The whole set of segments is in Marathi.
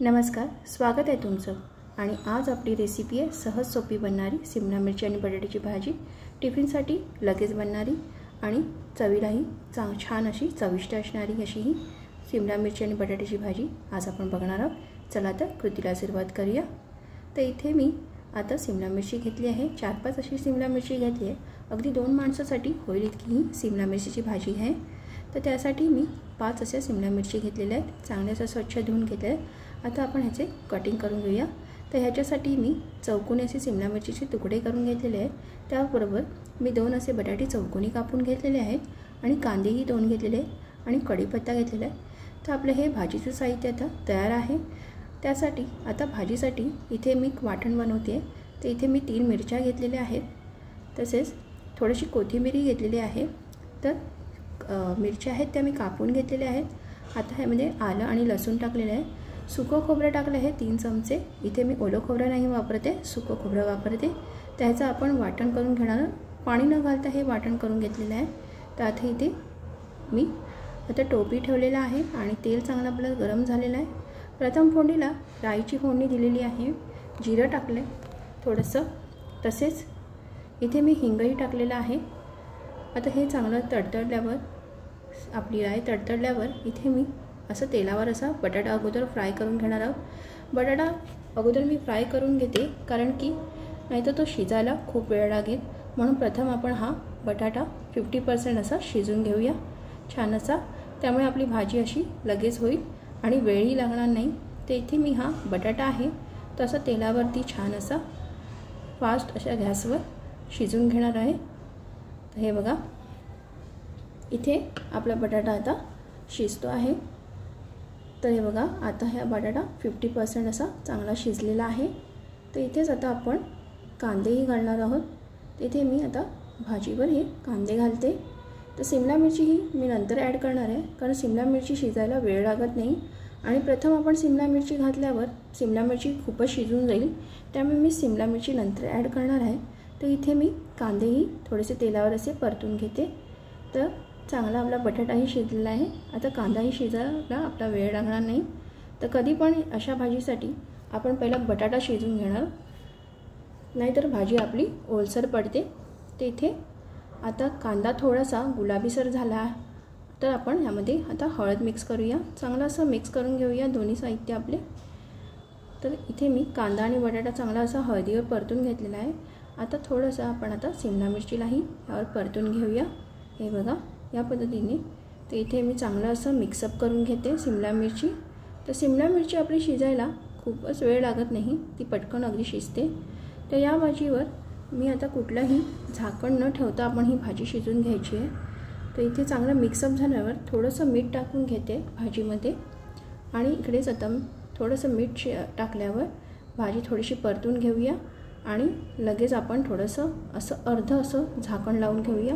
नमस्कार, स्वागत आहे तुमचं। आणि आज आपली रेसिपी आहे सहज सोपी बनणारी सिमला मिरची आणि बटाट्याची भाजी। टिफिनसाठी लगेच बनणारी आणि चवीलाही छान अशी चविष्ट असणारी अशी ही सिमला मिरची आणि बटाट्याची भाजी आज आपण बघणार आहोत। चला तर कृतीला सुरुवात करूया। तर इथे मी आता सिमला मिरची घेतली आहे, 4-5 अशी सिमला मिरची घेतली आहे। अगदी 2 माणसासाठी होईल इतकी ही सिमला मिरचीची भाजी आहे। तर त्यासाठी मी 5 अशा सिमला मिरची घेतलेल्या आहेत, चांगले असं स्वच्छ धुवून घेतले आहेत। आता आपण ह्याचे कटिंग करून घेऊया। तर ह्याच्यासाठी मी चौकोनी असे सिमला मिरचीचे तुकडे करून घेतलेले आहेत। त्याबरोबर मी 2 असे बटाटे चौकोनी कापून घेतलेले आहेत आणि कांदेही 2 घेतलेले आहेत आणि कढीपत्ता घेतलेला आहे। तर आपलं हे भाजीचं साहित्य आता तयार आहे। त्यासाठी आता भाजीसाठी इथे मी वाटण बनवते। तर इथे मी 3 मिरच्या घेतलेल्या आहेत, तसेच थोडीशी कोथिंबीर घेतलेली आहे। तर मिरच्या आहेत त्या मी कापून घेतलेल्या आहेत। आता ह्यामध्ये आलं आणि लसूण टाकलेलं आहे, सुकं खोबरं टाकलं आहे 3 चमचे। इथे मी ओलं खोबरं नाही वापरते, सुकं खोबरं वापरते। त्याचं आपण वाटण करून घेणार, पाणी न घालता हे वाटण करून घेतलेलं आहे। तर आता इथे मी आता टोपी ठेवलेला आहे आणि तेल चांगलं आपलं गरम झालेलं आहे। प्रथम फोडणीला राईची फोडणी दिलेली आहे, जिरं टाकले थोडंसं, तसेच इथे मी हिंगही टाकलेला आहे। आता हे चांगलं तडतडल्यावर, आपली राई तडतडल्यावर इथे मी असं तेलावर असा बटाटा अगोदर फ्राय करून घेणार आहोत। बटाटा अगोदर मी फ्राय करून घेते, कारण की नाहीतर तो शिजायला खूप वेळ लागेल। म्हणून प्रथम आपण हा बटाटा 50% असा शिजून घेऊया छान असा, त्यामुळे आपली भाजी अशी लगेच होईल आणि वेळही लागणार नाही। तर इथे मी हा बटाटा आहे तो असा तेलावरती छान असा फास्ट अशा गॅसवर शिजून घेणार आहे। तर हे बघा, इथे आपला बटाटा आता शिजतो आहे। तर हे बघा, आता हा बटाटा 50% असा चांगला शिजलेला आहे। तर इथेच आता आपण कांदेही घालणार आहोत। तिथे मी आता भाजीवर हे कांदे घालते। तर सिमला मिरची ही मी नंतर ॲड करणार आहे, कारण सिमला मिरची शिजायला वेळ लागत नाही आणि प्रथम आपण सिमला मिरची घातल्यावर सिमला मिरची खूपच शिजून जाईल, त्यामुळे मी सिमला मिरची नंतर ॲड करणार आहे। तर इथे मी कांदेही थोडेसे तेलावर असे परतून घेते। तर चांगला आपला बटाटाही शिजलेला आहे, आता कांदाही शिजायला आपला वेळ लागणार नाही। तर कधी पण अशा भाजीसाठी आपण पहिला बटाटा शिजून घेणार, नाहीतर भाजी आपली ओलसर पडते। तर इथे आता कांदा थोडासा गुलाबीसर झाला तर आपण यामध्ये आता हळद मिक्स करूया, चांगलं असं मिक्स करून घेऊया दोन्ही साहित्य आपले। तर इथे मी कांदा आणि बटाटा चांगला असा हळदीवर परतून घेतलेला आहे। आता थोडंसं आपण आता सिमला मिरचीलाही यावर परतून घेऊया, हे बघा या पद्धतीने। तर इथे मी चांगलं असं मिक्सअप करून घेते सिमला मिरची। तर सिमला मिरची आपली शिजायला खूपच वेळ लागत नाही, ती पटकन अगदी शिजते। तर या भाजीवर मी आता कुठलंही झाकण न ठेवता आपण ही भाजी शिजून घ्यायची आहे। तर इथे चांगलं मिक्सअप झाल्यावर थोडंसं मीठ टाकून घेते भाजीमध्ये आणि इकडेच आता थोडंसं मीठ टाकल्यावर भाजी थोडीशी परतून घेऊया आणि लगेच आपण थोडंसं असं अर्धं असं झाकण लावून घेऊया।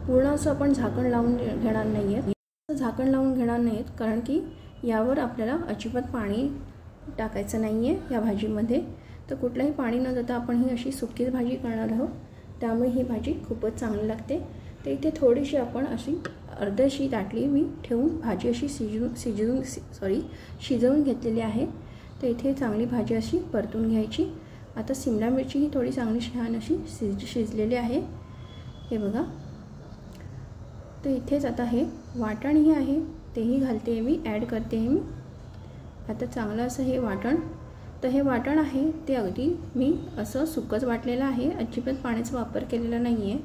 पूर्ण असं आपण झाकण लावून घेणार नाही आहे, झाकण लावून घेणार नाहीत, कारण की यावर आपल्याला अजिबात पाणी टाकायचं नाही आहे या भाजीमध्ये। तर कुठलंही पाणी न देता आपण ही अशी सुकीच भाजी करणार आहोत, त्यामुळे ही भाजी खूपच चांगली लागते। तर इथे थोडीशी आपण अशी अर्धशी दाटली मी ठेवून भाजी अशी शिजवून घेतलेली आहे। तर इथे चांगली भाजी अशी परतून घ्यायची। आता सिमला मिरची ही थोडी चांगली छान अशी शिजलेली आहे, हे बघा। तर इथेच आता हे वाटणही आहे तेही घालते मी, ॲड करते मी आता चांगलं असं हे वाटण। तर हे वाटण आहे ते अगदी मी असं सुकंच वाटलेलं आहे, अजिबात पाण्याचा वापर केलेला नाही आहे।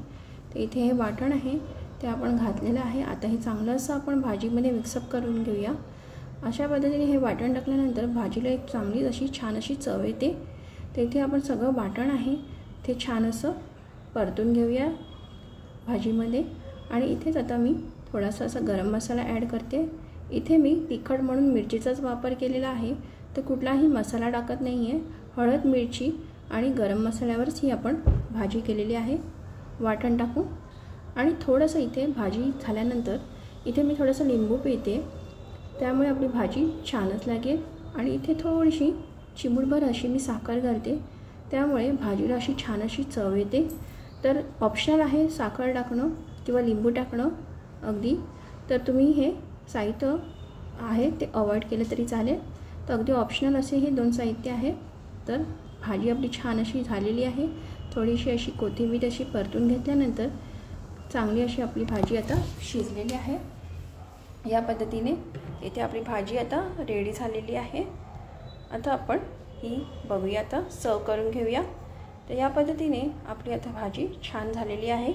तर इथे हे वाटण आहे ते आपण घातलेलं आहे। आता हे चांगलं असं आपण भाजीमध्ये मिक्सअप करून घेऊया। अशा पद्धतीने हे वाटण टाकल्यानंतर भाजीला एक चांगली अशी छान अशी चव येते। तर इथे आपण सगळं वाटण आहे ते छान असं परतून घेऊया भाजीमध्ये। आणि इथेच आता मी थोडासा असा गरम मसाला ॲड करते। इथे मी तिखट म्हणून मिरचीचाच वापर केलेला आहे, तर कुठलाही मसाला टाकत नाही आहे। हळद, मिरची आणि गरम मसाल्यावरच ही आपण भाजी केलेली आहे वाटण टाकून। आणि थोडंसं इथे भाजी झाल्यानंतर इथे मी थोडंसं लिंबू पिळते, त्यामुळे आपली भाजी छानच लागेल। आणि इथे थोडीशी चिमूटभर अशी मी साखर घालते, त्यामुळे भाजीला अशी छान अशी चव येते। तर ऑप्शनल आहे साखर टाकणं किंवा लिंबू टाकणं अगदी, तर तुम्ही हे साहित्य आहे ते अवॉइड केलं तरी चालेल। तर अगदी ऑप्शनल असे हे 2 साहित्य आहे। तर भाजी आपली छान अशी झालेली आहे। थोडीशी अशी कोथिंबीर अशी परतून घेतल्यानंतर चांगली अशी आपली भाजी आता शिजलेली आहे। या पद्धतीने इथे आपली भाजी आता रेडी झालेली आहे। आता आपण ही बघूया, आता सर्व करून घेऊया। तर या पद्धतीने आपली आता भाजी छान झालेली आहे।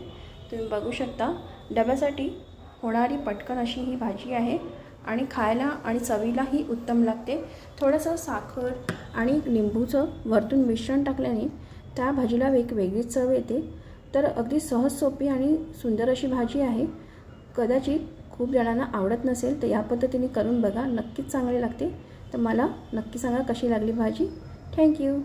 तुम्ही बघू शकता, डब्यासाठी होणारी पटकन अशी ही भाजी आहे आणि खायला आणि चवीलाही उत्तम लागते। थोडंसं साखर आणि लिंबूचं वरतून मिश्रण टाकल्याने त्या भाजीला एक वेगळीच चव येते। तर अगदी सहज सोपी आणि सुंदर अशी भाजी आहे। कदाचित खूप जणांना आवडत नसेल, तर या पद्धतीने करून बघा, नक्कीच चांगली लागते। तर मला नक्की सांगा कशी लागली भाजी। थँक्यू।